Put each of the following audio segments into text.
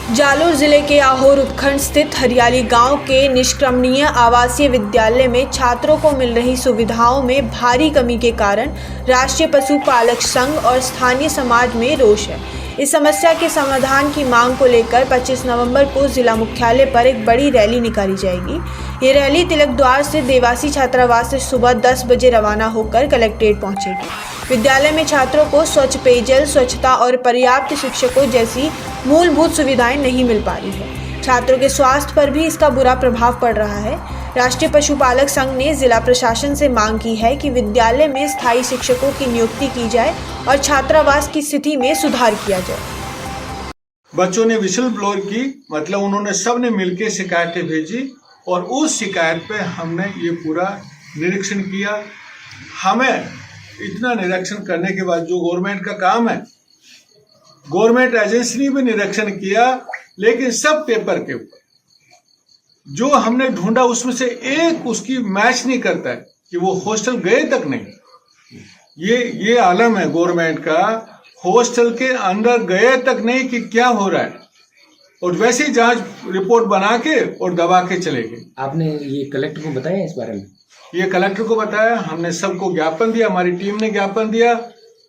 जालोर जिले के आहोर उपखंड स्थित हरियाली गांव के निष्क्रमणीय आवासीय विद्यालय में छात्रों को मिल रही सुविधाओं में भारी कमी के कारण राष्ट्रीय पशुपालक संघ और स्थानीय समाज में रोष है। इस समस्या के समाधान की मांग को लेकर 25 नवंबर को जिला मुख्यालय पर एक बड़ी रैली निकाली जाएगी। ये रैली तिलक द्वार से देवासी छात्रावास से सुबह 10 बजे रवाना होकर कलेक्ट्रेट पहुंचेगी। विद्यालय में छात्रों को स्वच्छ पेयजल, स्वच्छता और पर्याप्त शिक्षकों जैसी मूलभूत सुविधाएं नहीं मिल पा रही है। छात्रों के स्वास्थ्य पर भी इसका बुरा प्रभाव पड़ रहा है। राष्ट्रीय पशुपालक संघ ने जिला प्रशासन से मांग की है कि विद्यालय में स्थायी शिक्षकों की नियुक्ति की जाए और छात्रावास की स्थिति में सुधार किया जाए। बच्चों ने विसल ब्लोअर की, मतलब उन्होंने सबने मिलकर शिकायतें भेजी और उस शिकायत पे हमने ये पूरा निरीक्षण किया। हमें इतना निरीक्षण करने के बाद जो गवर्नमेंट का काम है, गवर्नमेंट एजेंसी ने भी निरीक्षण किया, लेकिन सब पेपर के ऊपर जो हमने ढूंढा उसमें से एक उसकी मैच नहीं करता है कि वो हॉस्टल गए तक नहीं। ये आलम है गवर्नमेंट का, हॉस्टल के अंदर गए तक नहीं कि क्या हो रहा है, और वैसे ही जांच रिपोर्ट बना के और दबा के चले गए। आपने ये कलेक्टर को बताया इस बारे में? ये कलेक्टर को बताया, हमने सबको ज्ञापन दिया, हमारी टीम ने ज्ञापन दिया,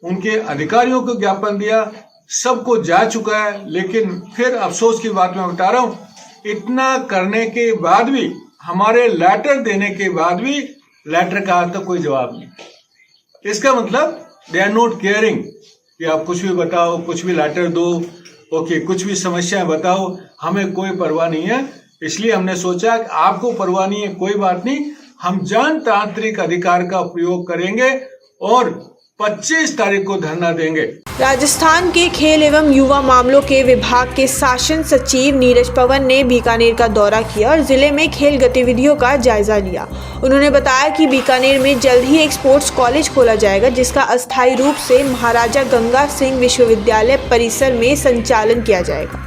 उनके अधिकारियों को ज्ञापन दिया, सबको जा चुका है। लेकिन फिर अफसोस की बात मैं बता रहा हूँ, इतना करने के बाद भी, हमारे लेटर देने के बाद भी लेटर का आज तक कोई जवाब नहीं। इसका मतलब दे आर नॉट केयरिंग कि आप कुछ भी बताओ, कुछ भी लेटर दो, ओके, कुछ भी समस्याएं बताओ, हमें कोई परवाह नहीं है। इसलिए हमने सोचा कि आपको परवाह नहीं है, कोई बात नहीं, हम जनतांत्रिक अधिकार का प्रयोग करेंगे और 25 तारीख को धरना देंगे। राजस्थान के खेल एवं युवा मामलों के विभाग के शासन सचिव नीरज पवन ने बीकानेर का दौरा किया और जिले में खेल गतिविधियों का जायजा लिया। उन्होंने बताया कि बीकानेर में जल्द ही एक स्पोर्ट्स कॉलेज खोला जाएगा, जिसका अस्थायी रूप से महाराजा गंगा सिंह विश्वविद्यालय परिसर में संचालन किया जाएगा।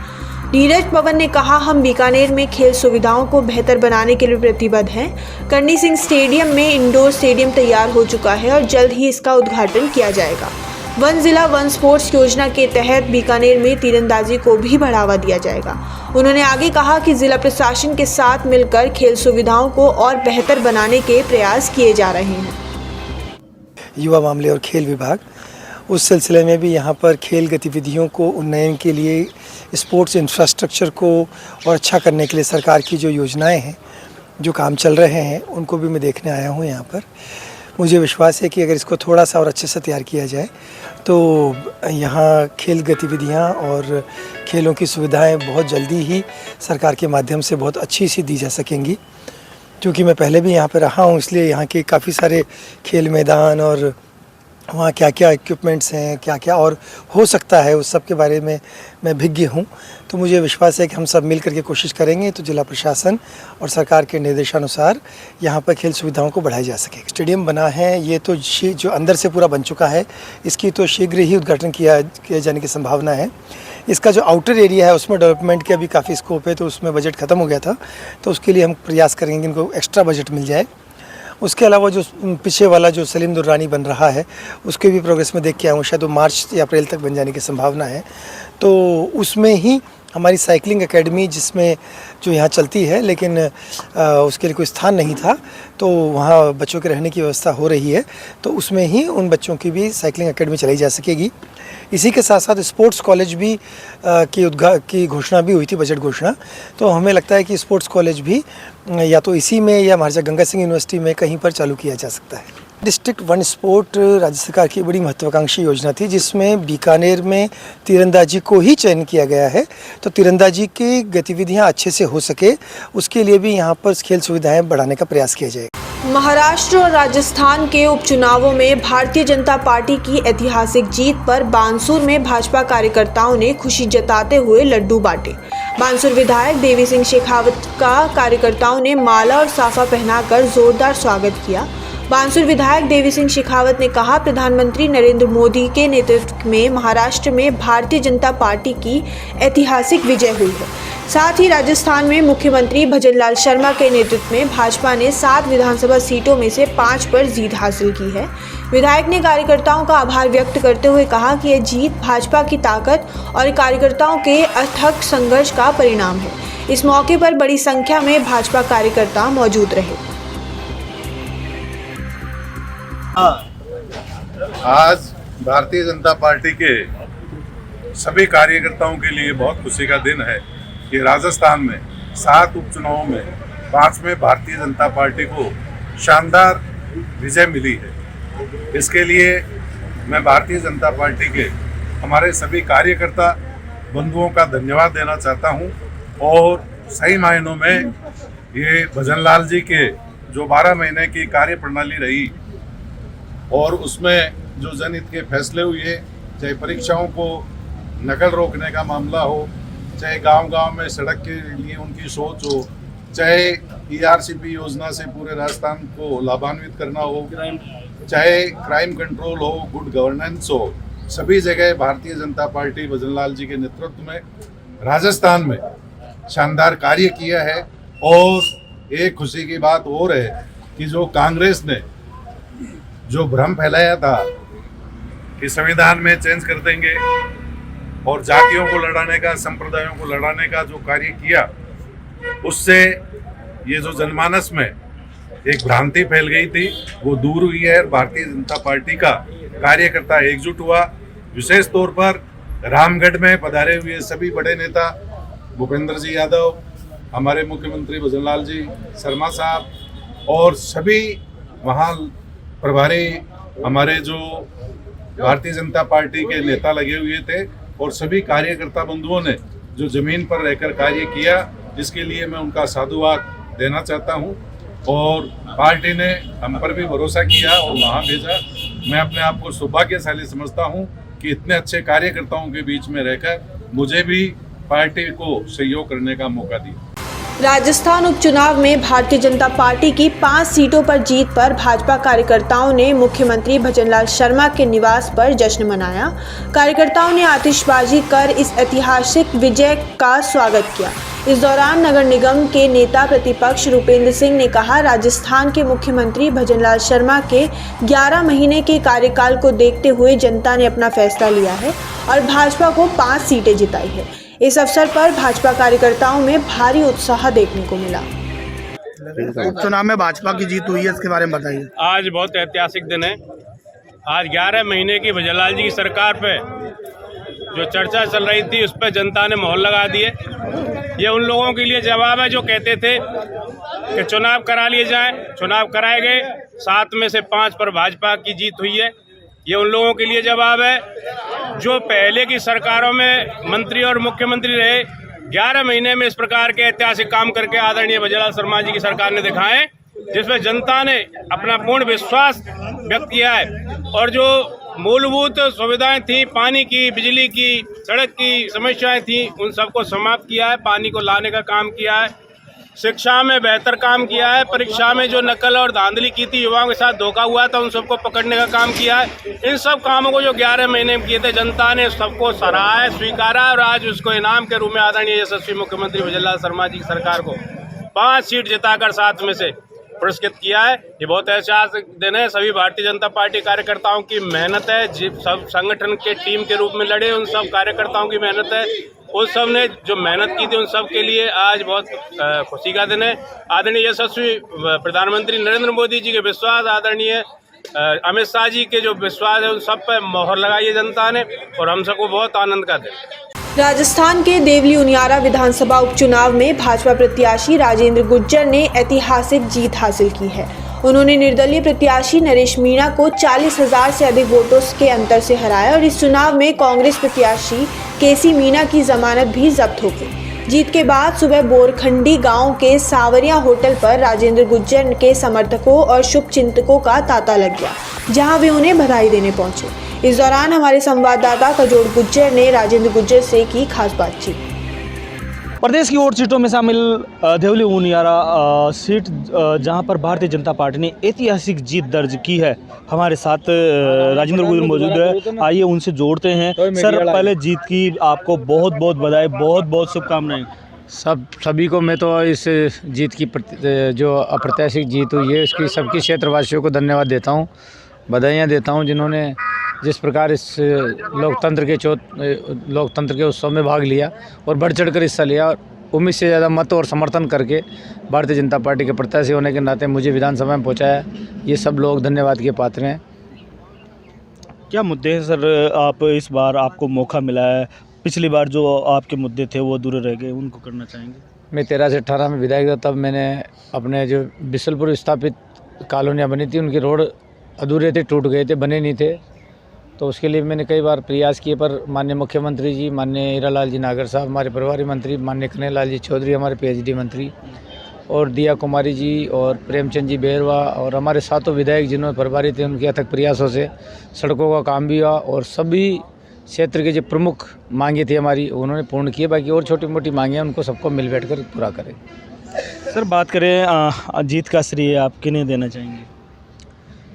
नीरज पवन ने कहा, हम बीकानेर में खेल सुविधाओं को बेहतर बनाने के लिए प्रतिबद्ध हैं। करणी सिंह स्टेडियम में इंडोर स्टेडियम तैयार हो चुका है और जल्द ही इसका उद्घाटन किया जाएगा। वन जिला वन स्पोर्ट्स योजना के तहत बीकानेर में तीरंदाजी को भी बढ़ावा दिया जाएगा। उन्होंने आगे कहा कि जिला प्रशासन के साथ मिलकर खेल सुविधाओं को और बेहतर बनाने के प्रयास किए जा रहे हैं। युवा मामले और खेल विभाग उस सिलसिले में भी यहाँ पर खेल गतिविधियों को उन्नयन के लिए, स्पोर्ट्स इंफ्रास्ट्रक्चर को और अच्छा करने के लिए सरकार की जो योजनाएं हैं, जो काम चल रहे हैं, उनको भी मैं देखने आया हूँ यहाँ पर। मुझे विश्वास है कि अगर इसको थोड़ा सा और अच्छे से तैयार किया जाए तो यहाँ खेल गतिविधियाँ और खेलों की सुविधाएं बहुत जल्दी ही सरकार के माध्यम से बहुत अच्छी सी दी जा सकेंगी। क्योंकि मैं पहले भी यहाँ पर रहा हूँ, इसलिए यहाँ के काफ़ी सारे खेल मैदान और वहाँ क्या क्या इक्विपमेंट्स हैं, क्या क्या और हो सकता है, उस सब के बारे में मैं भिज्ञ हूँ। तो मुझे विश्वास है कि हम सब मिल करके कोशिश करेंगे तो जिला प्रशासन और सरकार के निर्देशानुसार यहाँ पर खेल सुविधाओं को बढ़ाया जा सके। स्टेडियम बना है, ये तो जो अंदर से पूरा बन चुका है, इसकी तो शीघ्र ही उद्घाटन किया जाने की संभावना है। इसका जो आउटर एरिया है उसमें डेवलपमेंट का भी काफ़ी स्कोप है, तो उसमें बजट ख़त्म हो गया था, तो उसके लिए हम प्रयास करेंगे कि इनको एक्स्ट्रा बजट मिल जाए। उसके अलावा जो पीछे वाला जो सलीम दुर्रानी बन रहा है, उसके भी प्रोग्रेस में देख के आया हूँ, शायद वो मार्च या अप्रैल तक बन जाने की संभावना है। तो उसमें ही हमारी साइकिलिंग एकेडमी जिसमें जो यहाँ चलती है, लेकिन उसके लिए कोई स्थान नहीं था, तो वहाँ बच्चों के रहने की व्यवस्था हो रही है, तो उसमें ही उन बच्चों की भी साइकिलिंग एकेडमी चलाई जा सकेगी। इसी के साथ साथ स्पोर्ट्स कॉलेज भी की घोषणा भी हुई थी, बजट घोषणा। तो हमें लगता है कि स्पोर्ट्स कॉलेज भी या तो इसी में या महाराजा गंगा सिंह यूनिवर्सिटी में कहीं पर चालू किया जा सकता है। डिस्ट्रिक्ट वन स्पोर्ट राज्य सरकार की बड़ी महत्वाकांक्षी योजना थी, जिसमें बीकानेर में तीरंदाजी को ही चयन किया गया है। तो तीरंदाजी की गतिविधियां अच्छे से हो सके, उसके लिए भी यहाँ पर खेल सुविधाएं बढ़ाने का प्रयास किया जाएगा। महाराष्ट्र और राजस्थान के उपचुनावों में भारतीय जनता पार्टी की ऐतिहासिक जीत पर बानसूर में भाजपा कार्यकर्ताओं ने खुशी जताते हुए लड्डू बांटे। बानसूर विधायक देवी सिंह शेखावत का कार्यकर्ताओं ने माला और साफा पहनाकर जोरदार स्वागत किया। बानसूर विधायक देवी सिंह शेखावत ने कहा, प्रधानमंत्री नरेंद्र मोदी के नेतृत्व में महाराष्ट्र में भारतीय जनता पार्टी की ऐतिहासिक विजय हुई है। साथ ही राजस्थान में मुख्यमंत्री भजनलाल शर्मा के नेतृत्व में भाजपा ने 7 विधानसभा सीटों में से 5 पर जीत हासिल की है। विधायक ने कार्यकर्ताओं का आभार व्यक्त करते हुए कहा कि यह जीत भाजपा की ताकत और कार्यकर्ताओं के अथक संघर्ष का परिणाम है। इस मौके पर बड़ी संख्या में भाजपा कार्यकर्ता मौजूद रहे। आज भारतीय जनता पार्टी के सभी कार्यकर्ताओं के लिए बहुत खुशी का दिन है कि राजस्थान में 7 उपचुनावों में 5 में भारतीय जनता पार्टी को शानदार विजय मिली है। इसके लिए मैं भारतीय जनता पार्टी के हमारे सभी कार्यकर्ता बंधुओं का धन्यवाद देना चाहता हूं और सही मायनों में ये भजनलाल जी के जो 12 महीने की कार्य प्रणाली रही और उसमें जो जनहित के फैसले हुए, चाहे परीक्षाओं को नकल रोकने का मामला हो, चाहे गांव-गांव में सड़क के लिए उनकी सोच हो, चाहे ERCP योजना से पूरे राजस्थान को लाभान्वित करना हो, चाहे क्राइम कंट्रोल हो, गुड गवर्नेंस हो, सभी जगह भारतीय जनता पार्टी भजनलाल जी के नेतृत्व में राजस्थान में शानदार कार्य किया है। और एक खुशी की बात और है कि जो कांग्रेस ने जो भ्रम फैलाया था कि संविधान में चेंज कर देंगे और जातियों को लड़ाने का, संप्रदायों को लड़ाने का जो कार्य किया, उससे ये जो जनमानस में एक भ्रांति फैल गई थी वो दूर हुई है। भारतीय जनता पार्टी का कार्यकर्ता एकजुट हुआ। विशेष तौर पर रामगढ़ में पधारे हुए सभी बड़े नेता भूपेंद्र जी यादव, हमारे मुख्यमंत्री भजनलाल जी शर्मा साहब और सभी वहाँ प्रभारी हमारे जो भारतीय जनता पार्टी के नेता लगे हुए थे और सभी कार्यकर्ता बंधुओं ने जो जमीन पर रहकर कार्य किया, इसके लिए मैं उनका साधुवाद देना चाहता हूं। और पार्टी ने हम पर भी भरोसा किया और वहां भेजा। मैं अपने आप को सौभाग्यशाली समझता हूं कि इतने अच्छे कार्यकर्ताओं के बीच में रहकर मुझे भी पार्टी को सहयोग करने का मौका दिया। राजस्थान उपचुनाव में भारतीय जनता पार्टी की 5 सीटों पर जीत पर भाजपा कार्यकर्ताओं ने मुख्यमंत्री भजनलाल शर्मा के निवास पर जश्न मनाया। कार्यकर्ताओं ने आतिशबाजी कर इस ऐतिहासिक विजय का स्वागत किया। इस दौरान नगर निगम के नेता प्रतिपक्ष रूपेंद्र सिंह ने कहा, राजस्थान के मुख्यमंत्री भजनलाल शर्मा के 11 महीने के कार्यकाल को देखते हुए जनता ने अपना फैसला लिया है और भाजपा को 5 सीटें जिताई है। इस अवसर पर भाजपा कार्यकर्ताओं में भारी उत्साह देखने को मिला। उपचुनाव में भाजपा की जीत हुई है, इसके बारे में बताइए। आज बहुत ऐतिहासिक दिन है। आज 11 महीने की भजनलाल जी की सरकार पे जो चर्चा चल रही थी उस पर जनता ने मोहर लगा दिए। ये उन लोगों के लिए जवाब है जो कहते थे कि चुनाव करा लिए जाएं। चुनाव कराए गए, 7 में से 5 पर भाजपा की जीत हुई है। ये उन लोगों के लिए जवाब है जो पहले की सरकारों में मंत्री और मुख्यमंत्री रहे, 11 महीने में इस प्रकार के ऐतिहासिक काम करके आदरणीय भजनलाल शर्मा जी की सरकार ने दिखाए, जिसमें जनता ने अपना पूर्ण विश्वास व्यक्त किया है। और जो मूलभूत सुविधाएं थी, पानी की, बिजली की, सड़क की समस्याएं थी, उन सबको समाप्त किया है। पानी को लाने का काम किया है। शिक्षा में बेहतर काम किया है। परीक्षा में जो नकल और धांधली की थी, युवाओं के साथ धोखा हुआ था, उन सबको पकड़ने का काम किया है। इन सब कामों को जो 11 महीने में किए थे, जनता ने सबको सराहा है, स्वीकारा और आज उसको इनाम के रूप में आदरणीय यशस्वी मुख्यमंत्री भजनलाल शर्मा जी की सरकार को 5 सीट जिताकर 7 में से पुरस्कृत किया है। ये बहुत ऐतिहासिक दिन है। सभी भारतीय जनता पार्टी कार्यकर्ताओं की मेहनत है। सब संगठन के टीम के रूप में लड़े, उन सब कार्यकर्ताओं की मेहनत है। उन सब ने जो मेहनत की थी, उन सब के लिए आज बहुत खुशी का दिन है। आदरणीय यशस्वी प्रधानमंत्री नरेंद्र मोदी जी के विश्वास, आदरणीय अमित शाह जी के जो विश्वास है, उन सब पर मोहर लगाई है जनता ने और हम सबको बहुत आनंद का दिन। राजस्थान के देवली उनियारा विधानसभा उपचुनाव में भाजपा प्रत्याशी राजेंद्र गुज्जर ने ऐतिहासिक जीत हासिल की है। उन्होंने निर्दलीय प्रत्याशी नरेश मीणा को 40,000 से अधिक वोटों के अंतर से हराया और इस चुनाव में कांग्रेस प्रत्याशी केसी मीणा की जमानत भी जब्त हो गई। जीत के बाद सुबह बोरखंडी गांव के सावरिया होटल पर राजेंद्र गुज्जर के समर्थकों और शुभचिंतकों का तांता लग गया, जहां वे उन्हें बधाई देने पहुंचे। इस दौरान हमारे संवाददाता कजोड़ गुज्जर ने राजेंद्र गुज्जर से की खास बातचीत। प्रदेश की 8 सीटों में शामिल देवली उनियारा सीट जहां पर भारतीय जनता पार्टी ने ऐतिहासिक जीत दर्ज की है। हमारे साथ राजेंद्र गुज्जर मौजूद है, आइए उनसे जोड़ते हैं। सर, पहले जीत की आपको बहुत बहुत बधाई, बहुत बहुत शुभकामनाएं। सभी को मैं तो इस जीत की जो अप्रत्याशित जीत हुई है उसकी सबकी क्षेत्रवासियों को धन्यवाद देता हूं। बधाइयाँ देता हूँ जिन्होंने जिस प्रकार इस लोकतंत्र के उत्सव में भाग लिया और बढ़ चढ़कर हिस्सा लिया। उम्मीद से ज़्यादा मत और समर्थन करके भारतीय जनता पार्टी के प्रत्याशी होने के नाते मुझे विधानसभा में पहुँचाया। ये सब लोग धन्यवाद के पात्र हैं। क्या मुद्दे हैं सर, आप इस बार आपको मौका मिला है, पिछली बार जो आपके मुद्दे थे वो अधूरे रह गए, उनको करना चाहेंगे? मैं 13 से 18 में विधायक था, तब मैंने अपने जो बिसलपुर स्थापित कॉलोनियाँ बनी थी उनकी रोड अधूरे थे, टूट गए थे, बने नहीं थे। तो उसके लिए मैंने कई बार प्रयास किए, पर माननीय मुख्यमंत्री जी, माननीय हीरालाल जी नागर साहब, हमारे प्रभारी मंत्री माननीय कन्हैयालाल जी चौधरी, हमारे PhD मंत्री, और दिया कुमारी जी और प्रेमचंद जी बेरवा और हमारे सातों विधायक जिन्होंने प्रभारी थे, उनके अथक प्रयासों से सड़कों का काम भी हुआ और सभी क्षेत्र के जो प्रमुख मांगे थी हमारी उन्होंने पूर्ण किए। बाकी और छोटी मोटी मांगे हैं उनको सबको मिल बैठ कर पूरा करें। सर बात करें जीत का श्रेय आप किन्हें देना चाहेंगे?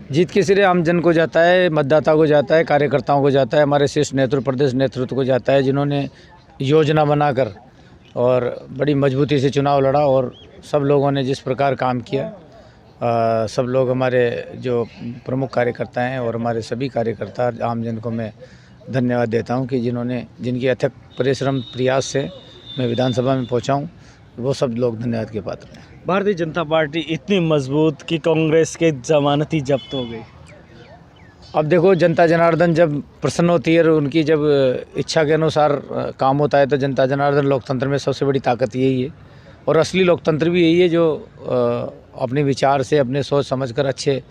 जीत के श्रेय आम जन को जाता है, मतदाता को जाता है, कार्यकर्ताओं को जाता है, हमारे शीर्ष नेतृत्व प्रदेश नेतृत्व को जाता है, जिन्होंने योजना बनाकर और बड़ी मजबूती से चुनाव लड़ा और सब लोगों ने जिस प्रकार काम किया। सब लोग हमारे जो प्रमुख कार्यकर्ता हैं और हमारे सभी कार्यकर्ता आम जन को मैं धन्यवाद देता हूं कि जिनकी अथक परिश्रम प्रयास से मैं विधानसभा में पहुंचा हूं, वो सब लोग धन्यवाद के पात्र हैं। भारतीय जनता पार्टी इतनी मजबूत कि कांग्रेस के जमानत ही जब्त हो गई। अब देखो, जनता जनार्दन जब प्रसन्न होती है और उनकी जब इच्छा के अनुसार काम होता है तो जनता जनार्दन लोकतंत्र में सबसे बड़ी ताकत यही है और असली लोकतंत्र भी यही है जो अपने विचार से, अपने सोच समझकर अच्छे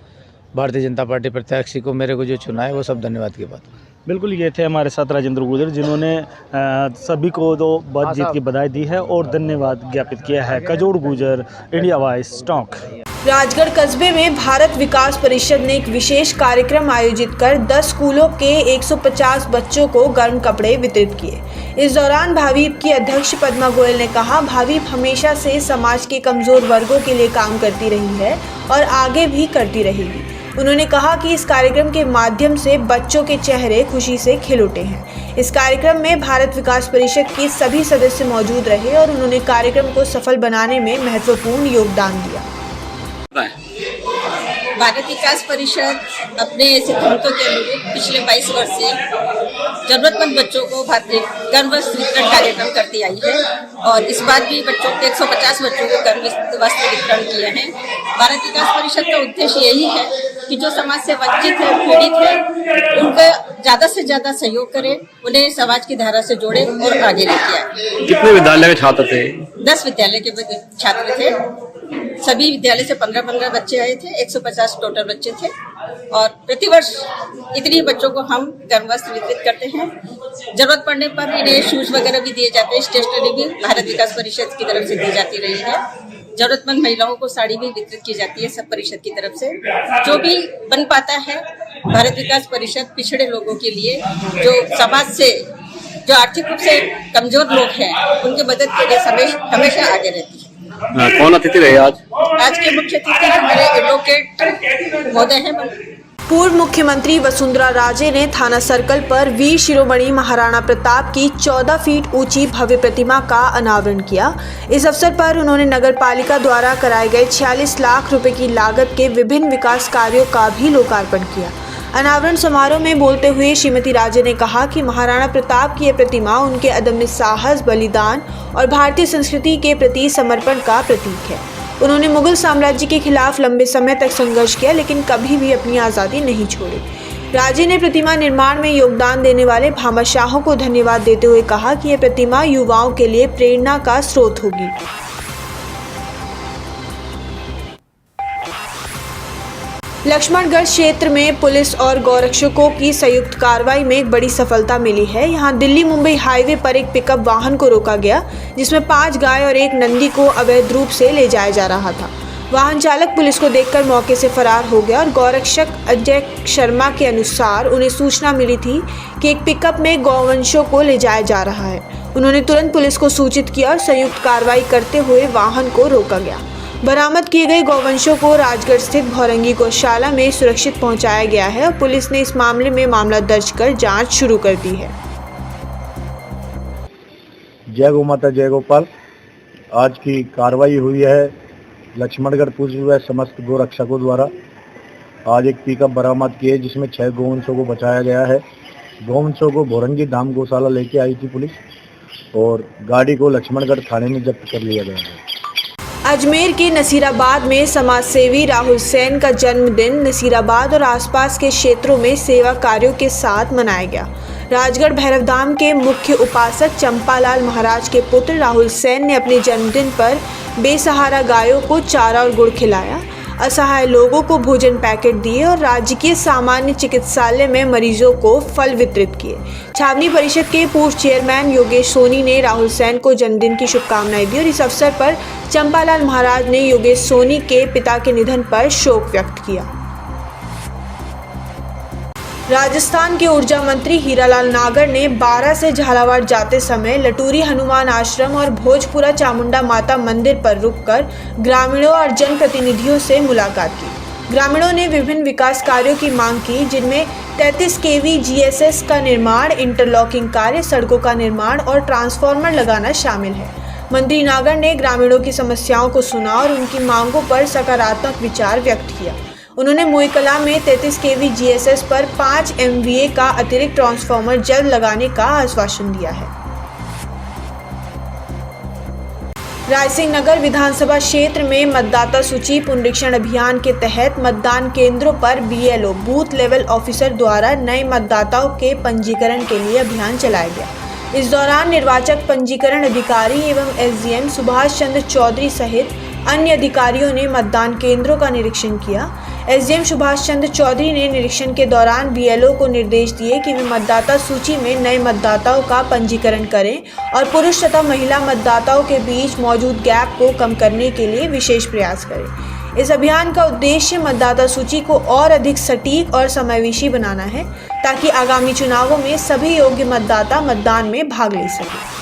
भारतीय जनता पार्टी प्रत्याशी को मेरे को जो चुना है वो सब धन्यवाद के पात्र। बिल्कुल, ये थे हमारे साथ राजेंद्र गुर्जर जिन्होंने सभी को तो जीत की बधाई दी है और धन्यवाद ज्ञापित किया है। Kajod Gurjar, India voice talk. Rajgarh कस्बे में भारत विकास परिषद ने एक विशेष कार्यक्रम आयोजित कर 10 स्कूलों के 150 बच्चों को गर्म कपड़े वितरित किए। इस दौरान भावीप की अध्यक्ष पद्मा गोयल ने कहा, भावीप हमेशा से समाज के कमजोर वर्गों के लिए काम करती रही है और आगे भी करती रहेगी। उन्होंने कहा कि इस कार्यक्रम के माध्यम से बच्चों के चेहरे खुशी से खिल उठे हैं। इस कार्यक्रम में भारत विकास परिषद के सभी सदस्य मौजूद रहे और उन्होंने कार्यक्रम को सफल बनाने में महत्वपूर्ण योगदान दिया। भारत विकास परिषद अपने सिद्धांतों के अनुरूप पिछले 22 वर्ष से जरूरतमंद बच्चों को गर्म वस्त्र वितरण कार्यक्रम करती आई है और इस बार भी बच्चों के 150 बच्चों को गर्म वस्त्र वितरण किए हैं। भारत विकास परिषद का उद्देश्य यही है कि जो समाज से वंचित है, पीड़ित है, उनका ज्यादा से ज्यादा सहयोग करें, उन्हें समाज की धारा से जोड़े और आगे लेके आए। कितने विद्यालय के छात्र थे? 10 विद्यालय के छात्र थे। सभी विद्यालय से 15-15 बच्चे आए थे। 150 टोटल बच्चे थे और प्रतिवर्ष इतने बच्चों को हम गर्म वस्त्र वितरित करते हैं। जरूरत पड़ने पर इन्हें शूज वगैरह भी दिए जाते हैं। स्टेशनरी भी भारत विकास परिषद की तरफ से दी जाती रही है। जरूरतमंद महिलाओं को साड़ी भी वितरित की जाती है सब परिषद की तरफ से। जो भी बन पाता है, भारत विकास परिषद पिछड़े लोगों के लिए, जो समाज से जो आर्थिक रूप से कमजोर लोग हैं, उनकी मदद के लिए हमेशा आगे रहती है। कौन अतिथि रहे आज? आज के मुख्य अतिथि हमारे एडवोकेट महोदय हैं। पूर्व मुख्यमंत्री वसुंधरा राजे ने थाना सर्कल पर वीर शिरोमणि महाराणा प्रताप की 14 फीट ऊंची भव्य प्रतिमा का अनावरण किया। इस अवसर पर उन्होंने नगर पालिका द्वारा कराए गए 46 लाख रुपए की लागत के विभिन्न विकास कार्यों का भी लोकार्पण किया। अनावरण समारोह में बोलते हुए श्रीमती राजे ने कहा कि महाराणा प्रताप की यह प्रतिमा उनके अदम्य साहस, बलिदान और भारतीय संस्कृति के प्रति समर्पण का प्रतीक है। उन्होंने मुगल साम्राज्य के खिलाफ लंबे समय तक संघर्ष किया, लेकिन कभी भी अपनी आज़ादी नहीं छोड़ी। राजे ने प्रतिमा निर्माण में योगदान देने वाले भामाशाहों को धन्यवाद देते हुए कहा कि यह प्रतिमा युवाओं के लिए प्रेरणा का स्रोत होगी। लक्ष्मणगढ़ क्षेत्र में पुलिस और गौरक्षकों की संयुक्त कार्रवाई में एक बड़ी सफलता मिली है। यहां दिल्ली मुंबई हाईवे पर एक पिकअप वाहन को रोका गया, जिसमें 5 गाय और 1 नंदी को अवैध रूप से ले जाया जा रहा था। वाहन चालक पुलिस को देखकर मौके से फरार हो गया और गौरक्षक अजय शर्मा के अनुसार उन्हें सूचना मिली थी कि एक पिकअप में गौवंशों को ले जाया जा रहा है। उन्होंने तुरंत पुलिस को सूचित किया और संयुक्त कार्रवाई करते हुए वाहन को रोका गया। बरामद किए गए गौवंशों को राजगढ़ स्थित भौरंगी गौशाला में सुरक्षित पहुंचाया गया है और पुलिस ने इस मामले में मामला दर्ज कर जांच शुरू कर दी है। जय गौ माता जय गोपाल। आज की कार्रवाई हुई है लक्ष्मणगढ़ पुलिस व समस्त गौ रक्षकों द्वारा। आज एक पिकअप बरामद की है जिसमें 6 गौवंशों को बचाया गया है। गौवंशों को भोरंगी धाम गौशाला लेके आई थी पुलिस और गाड़ी को लक्ष्मणगढ़ थाने में जब्त कर लिया गया है। अजमेर के नसीराबाद में समाजसेवी राहुल सेन का जन्मदिन नसीराबाद और आसपास के क्षेत्रों में सेवा कार्यों के साथ मनाया गया। राजगढ़ भैरवधाम के मुख्य उपासक चंपालाल महाराज के पुत्र राहुल सेन ने अपने जन्मदिन पर बेसहारा गायों को चारा और गुड़ खिलाया, असहाय लोगों को भोजन पैकेट दिए और राजकीय सामान्य चिकित्सालय में मरीजों को फल वितरित किए। छावनी परिषद के पूर्व चेयरमैन योगेश सोनी ने राहुल सेन को जन्मदिन की शुभकामनाएं दी और इस अवसर पर चंपालाल महाराज ने योगेश सोनी के पिता के निधन पर शोक व्यक्त किया। राजस्थान के ऊर्जा मंत्री हीरालाल नागर ने 12 से झालावाड़ जाते समय लटूरी हनुमान आश्रम और भोजपुरा चामुंडा माता मंदिर पर रुककर ग्रामीणों और जनप्रतिनिधियों से मुलाकात की। ग्रामीणों ने विभिन्न विकास कार्यों की मांग की, जिनमें 33 kV GSS का निर्माण, इंटरलॉकिंग कार्य, सड़कों का निर्माण और ट्रांसफार्मर लगाना शामिल है। मंत्री नागर ने ग्रामीणों की समस्याओं को सुना और उनकी मांगों पर सकारात्मक विचार व्यक्त किया। उन्होंने मोईकला में 33 kV GSS पर 5 MVA का अतिरिक्त ट्रांसफार्मर जल्द लगाने का आश्वासन दिया है। रायसिंह नगर विधानसभा क्षेत्र में मतदाता सूची पुनरीक्षण अभियान के तहत मतदान केंद्रों पर BLO बूथ लेवल ऑफिसर द्वारा नए मतदाताओं के पंजीकरण के लिए अभियान चलाया गया। इस दौरान निर्वाचक पंजीकरण अधिकारी एवं SDM सुभाष चंद्र चौधरी सहित अन्य अधिकारियों ने मतदान केंद्रों का निरीक्षण किया। SDM सुभाष चंद्र चौधरी ने निरीक्षण के दौरान BLO को निर्देश दिए कि वे मतदाता सूची में नए मतदाताओं का पंजीकरण करें और पुरुष तथा महिला मतदाताओं के बीच मौजूद गैप को कम करने के लिए विशेष प्रयास करें। इस अभियान का उद्देश्य मतदाता सूची को और अधिक सटीक और समावेशी बनाना है, ताकि आगामी चुनावों में सभी योग्य मतदाता मतदान में भाग ले सकें।